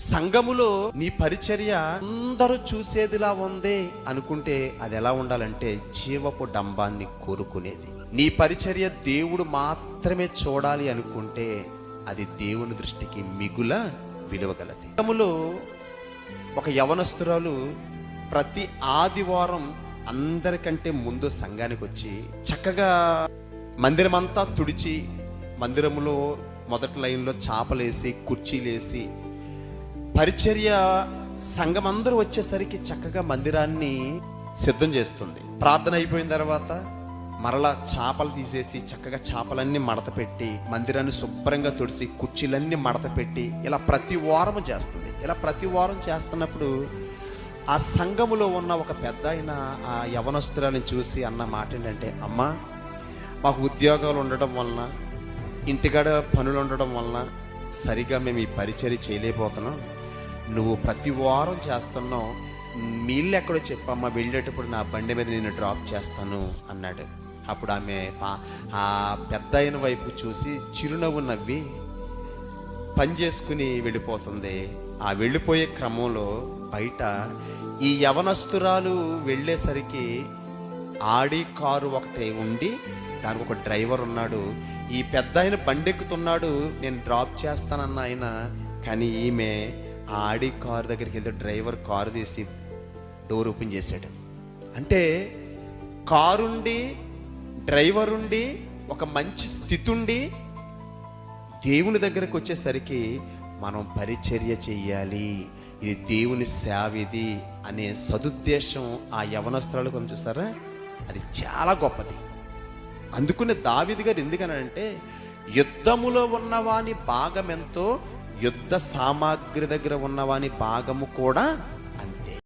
సంఘములో నీ పరిచర్య అందరూ చూసేదిలా ఉంది అనుకుంటే అది ఎలా ఉండాలంటే జీవపు డంబాన్ని కోరుకునేది. నీ పరిచర్య దేవుడు మాత్రమే చూడాలి అనుకుంటే అది దేవుని దృష్టికి మిగుల విలువగలది. సంఘములో ఒక యవనస్తురాలు ప్రతి ఆదివారం అందరికంటే ముందు సంఘానికి వచ్చి చక్కగా మందిరమంతా తుడిచి, మందిరంలో మొదటి లైన్లో చాపలేసి కుర్చీలేసి పరిచర్య సంఘం అందరూ వచ్చేసరికి చక్కగా మందిరాన్ని సిద్ధం చేస్తుంది. ప్రార్థన అయిపోయిన తర్వాత మరలా చాపలు తీసేసి చక్కగా చాపలన్నీ మడత పెట్టి మందిరాన్ని శుభ్రంగా తుడిచి కుర్చీలన్నీ మడత పెట్టి ఇలా ప్రతి వారం చేస్తుంది. ఇలా ప్రతి వారం చేస్తున్నప్పుడు ఆ సంఘములో ఉన్న ఒక పెద్ద ఆయన ఆ యవనస్తురాన్ని చూసి అన్న మాట ఏంటంటే, అమ్మా, మాకు ఉద్యోగాలు ఉండడం వలన, ఇంటికాడ పనులు ఉండడం వలన సరిగా మేము ఈ పరిచర్య చేయలేకపోతున్నాం. నువ్వు ప్రతి వారం చేస్తున్నావు, మీళ్ళు ఎక్కడో చెప్పమ్మా, వెళ్ళేటప్పుడు నా బండి మీద నేను డ్రాప్ చేస్తాను అన్నాడు. అప్పుడు ఆమె ఆ పెద్ద ఆయన వైపు చూసి చిరునవ్వు నవ్వి పని చేసుకుని వెళ్ళిపోతుంది. ఆ వెళ్ళిపోయే క్రమంలో బయట ఈ యవనస్తురాలు వెళ్ళేసరికి ఆడి కారు ఒకటే ఉండి దానికి ఒక డ్రైవర్ ఉన్నాడు. ఈ పెద్ద ఆయన బండెక్కుతున్నాడు, నేను డ్రాప్ చేస్తానన్న ఆయన. కానీ ఈమె ఆ ఆడి కారు దగ్గరికి వెళ్తే డ్రైవర్ కారు తీసి డోర్ ఓపెన్ చేశాడు. అంటే కారుండి, డ్రైవర్ ఉండి, ఒక మంచి స్థితి ఉండి దేవుని దగ్గరకు వచ్చేసరికి మనం పరిచర్య చెయ్యాలి, ఇది దేవుని సేవ ఇది అనే సదుద్దేశం ఆ యవనస్తురాలు కొంచెం చూసారా, అది చాలా గొప్పది. అందుకునే దావీదు గారు ఎందుకనంటే, యుద్ధములో ఉన్నవాని భాగం ఎంతో యుద్ధ సామాగ్రి దగ్గర ఉన్నవాని భాగము కూడా